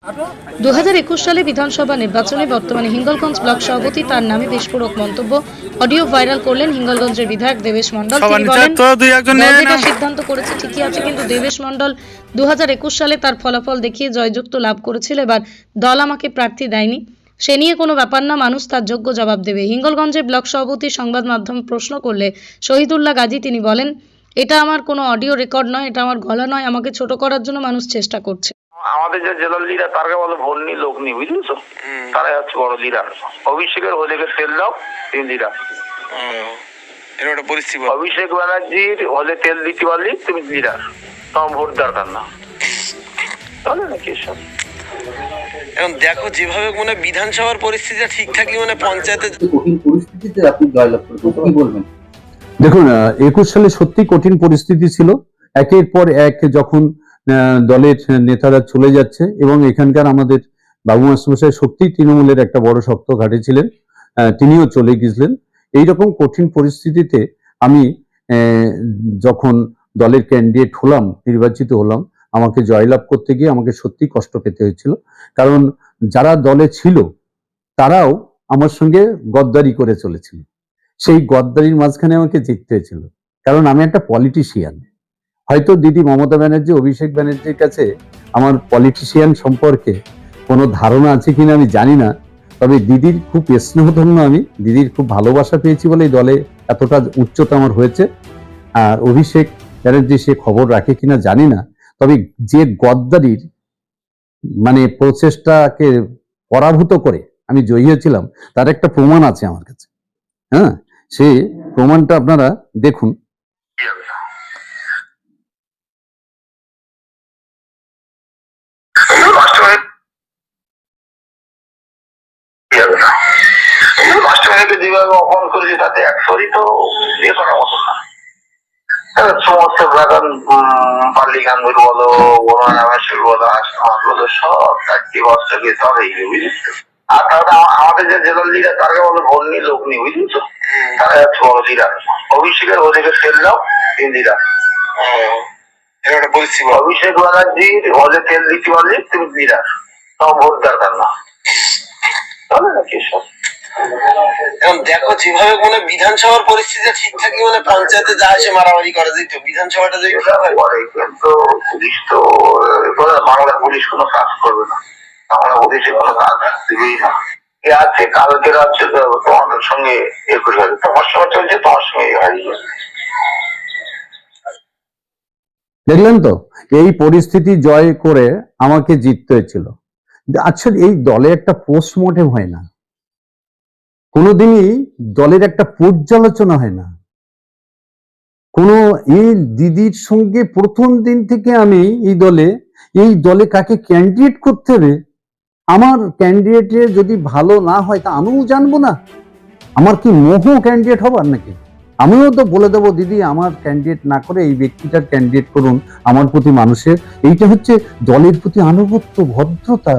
2021 সালে বিধানসভা নির্বাচনে বর্তমানে হিঙ্গলগঞ্জ ব্লক সভাপতি তার নামে বিস্ফোরক মন্তব্য অডিও ভাইরাল করলেন হিঙ্গলগঞ্জের বিধায়ক দেবেশ মণ্ডল। তিনি বলেন, দল সিদ্ধান্ত করেছে ঠিকই আছে, কিন্তু দেবেশ মণ্ডল 2021 সালে তার ফলাফল দেখিয়ে জয়যুক্ত লাভ করেছিল। এবার দল আমাকে প্রার্থী দেয়নি, সে নিয়ে কোনো ব্যাপার না, মানুষ তার যোগ্য জবাব দেবে। হিঙ্গলগঞ্জের ব্লক সভাপতি সংবাদ মাধ্যম প্রশ্ন করলে শহীদুল্লাহ গাজী তিনি বলেন, এটা আমার কোনো অডিও রেকর্ড নয়, এটা আমার গলা নয়, আমাকে ছোট করার জন্য মানুষ চেষ্টা করছে। আমাদের যে জেলার লিডার তারকে বলো ভোট নি লোক নি, বুঝেছো? তারাই হচ্ছে বড় লিডার। অভিষেকের হলে তেল দাও, তিনি লিডার। অভিষেক ব্যানার্জির হলে তেল দিতে পারলি তুমি লিডার, তোমার ভোট দরকার না। তাহলে নাকি সব এখন দেখো যেভাবে মানে বিধানসভার পরিস্থিতিটা ঠিক থাকলে মানে পঞ্চায়েতে কঠিন পরিস্থিতিতে আপনি জয়লাভ করেছেন, কি বলবেন? দেখুন, 21 সালে সত্যি কঠিন পরিস্থিতি ছিল। একের পর এক যখন দলের নেতারা চলে যাচ্ছে এবং এখানকার আমাদের বাবু মাস্টারমশাই সত্যি তৃণমূলের একটা বড় শক্ত ঘাটে ছিলেন, তিনিও চলে গেছিলেন। এইরকম কঠিন পরিস্থিতিতে আমি যখন দলের ক্যান্ডিডেট হলাম, নির্বাচিত হলাম, আমাকে জয়লাভ করতে গিয়ে আমাকে সত্যি কষ্ট পেতে হয়েছিল। কারণ যারা দলে ছিল তারাও আমার সঙ্গে গদ্দারি করে চলেছিল। সেই গদ্দারির মাঝখানে আমাকে জিততে হয়েছিল, কারণ আমি একটা পলিটিশিয়ান। হয়তো দিদি মমতা ব্যানার্জি, অভিষেক ব্যানার্জির কাছে আমার পলিটিশিয়ান সম্পর্কে কোনো ধারণা আছে কিনা আমি জানি না, তবে দিদির খুব স্নেহধন্য, আমি দিদির খুব ভালোবাসা পেয়েছি বলে এই দলে এতটা উচ্চতা আমার হয়েছে। আর অভিষেক ব্যানার্জি সে খবর রাখে কিনা জানি না, তবে যে গদ্দারির মানে প্রচেষ্টাকে পরাভূত করে আমি জয়ী হয়েছিলাম তার একটা প্রমাণ আছে আমার কাছে। হ্যাঁ, সেই প্রমাণটা আপনারা দেখুন। যেভাবে অপমান করেছে তাতে একশোরই তো ইয়ে করার মতো না। সমস্ত বাগান পাল্লি গান্ধুর বলো, বলো, আসমাত বলো, সব চারটি বস্ত্রকে সব এইগুলো, বুঝেছো? আর তাহলে আমাদের যে জেলার লিডার তারকে বলো ভোট নি লোক নি, বুঝেছো? তারা হচ্ছে বড় লিডার। অভিষেকের হলে তেল দাও, তিনি লিডার। অভিষেক ব্যানার্জির হলে তেল দিতে পারলে তুমি লিডার, তোমার ভোট দরকার না। তাহলে নাকি সব এখন দেখো যেভাবে মানে বিধানসভার পরিস্থিতিটা ঠিক থাকলে মানে পঞ্চায়েতে যা এসে মারামারি করা যেত, বিধানসভাটা যদি করে, কিন্তু পুলিশ তো বাংলার পুলিশ কোনো কাজ করবে না, বাংলা পুলিশে কোনো কাজ দিবেই না। এ আছে কালকের আছে তোমাদের সঙ্গে এ করে যাবে, তোমার সঙ্গে চলছে, তোমার সঙ্গে হারিয়ে যাবে। দেখলেন তো, এই পরিস্থিতি জয় করে আমাকে জিততে হয়েছিল। আচ্ছা, এই দলে একটা পোস্টমর্টেম হয় না, কোনোদিনই দলের একটা পর্যালোচনা হয় না। কোনো এই দিদির সঙ্গে প্রথম দিন থেকে আমি এই দলে কাকে ক্যান্ডিডেট করতে হবে, আমার ক্যান্ডিডেটে যদি ভালো না হয় তা আমিও জানবো না। আমার কি মোহ ক্যান্ডিডেট হবার নাকি? আমিও তো বলে দেবো, দিদি আমার ক্যান্ডিডেট না করে এই ব্যক্তিটার ক্যান্ডিডেট করুন। আমার প্রতি মানুষের এইটা হচ্ছে দলের প্রতি আনুগত্য, ভদ্রতা।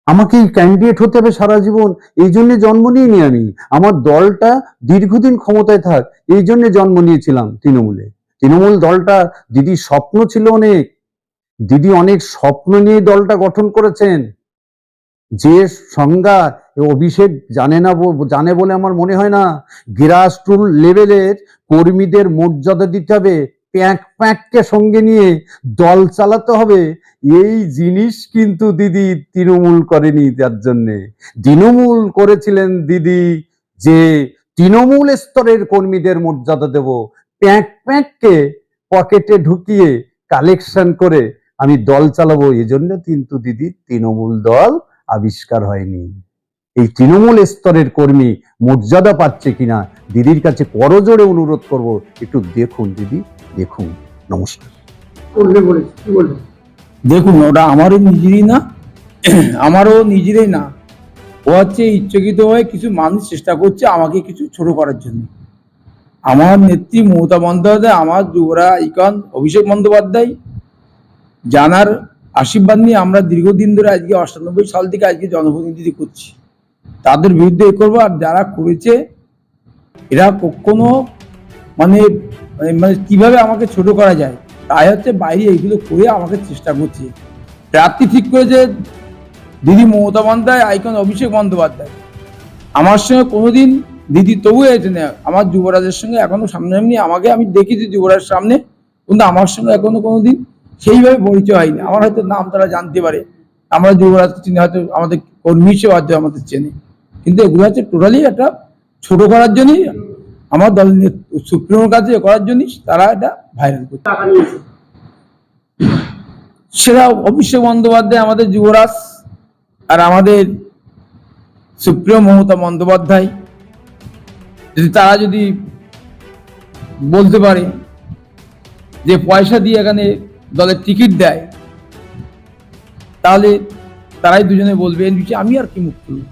আমাকে ক্যান্ডিডেট হতে হবে সারা জীবন, এই জন্য জন্ম নিইনি আমি। আমার দলটা দীর্ঘদিন ক্ষমতায় থাক, এই জন্য জন্ম নিয়েছিলাম তৃণমূলে। তৃণমূল দলটা দিদির স্বপ্ন ছিল অনেক, দিদি অনেক স্বপ্ন নিয়ে দলটা গঠন করেছেন। যে সংজ্ঞা অভিষেক জানে বলে আমার মনে হয় না। গ্রাসরুট লেভেলের কর্মীদের মর্যাদা দিতে হবে, প্যাঁককে সঙ্গে নিয়ে দল চালাতে হবে, এই জিনিস কিন্তু দিদি তৃণমূল করেনি। তার জন্যে তৃণমূল করেছিলেন দিদি যে তৃণমূল স্তরের কর্মীদের মর্যাদা দেব, প্যাঁককে পকেটে ঢুকিয়ে কালেকশন করে আমি দল চালাবো, এজন্য কিন্তু দিদি তৃণমূল দল আবিষ্কার হয়নি। এই তৃণমূল স্তরের কর্মী মর্যাদা পাচ্ছে কিনা দিদির কাছে করজোড়ে অনুরোধ করব, একটু দেখুন দিদি, দেখুন। নমস্কার। দেখুন, ওটা আমারও নিজেরই না, আমারও নিজেরই না, ও হচ্ছে ইচ্ছাকৃতভাবে কিছু মানুষ চেষ্টা করছে আমাকে কিছু ছোট করার জন্য। আমার নেত্রী মমতা বন্দ্যোপাধ্যায়, আমার যুবরা আইকন অভিষেক বন্দ্যোপাধ্যায় জানার আশীর্বাদ নিয়ে আমরা দীর্ঘদিন ধরে আজকে 98 সাল থেকে আজকে জনপ্রতিনিধি করছি। তাদের বিরুদ্ধে এ করবো। আর যারা করেছে এরা কখনো মানে কিভাবে আমাকে ছোট করা যায় তাই হচ্ছে বাইরে এইগুলো করে আমাকে চেষ্টা করছে। প্রার্থী ঠিক করেছে দিদি মমতা বন্দ্যোপাধ্যায়, আইকন অভিষেক বন্দ্যোপাধ্যায়। আমার সঙ্গে কোনোদিন দিদি তবু এসে না, আমার যুবরাজের সঙ্গে এখনো সামনাসামনি, আমাকে আমি দেখেছি যুবরাজ সামনে, কিন্তু আমার সঙ্গে এখনো কোনোদিন সেইভাবে পরিচয় হয়নি। আমার হয়তো নাম তারা জানতে পারে, আমরা যুবরাজকে চিনি, হয়তো আমাদের কর্মী হিসেবে হয়তো আমাদের চেনে, কিন্তু এগুলো হচ্ছে টোটালি একটা ছোট করার জন্যই, আমার দলের সুপ্রিমোর কাছে করার জন্যই তারা এটা ভাইরাল করছে। সেটা অভিষেক বন্দ্যোপাধ্যায় আমাদের যুবরাজ, আর আমাদের সুপ্রিম মমতা বন্দ্যোপাধ্যায়, যদি তারা যদি বলতে পারে যে পয়সা দিয়ে এখানে দলের টিকিট দেয়, তাহলে তারাই দুজনে বলবে, এর বিষয়ে আমি আর কি মুখ খুলব।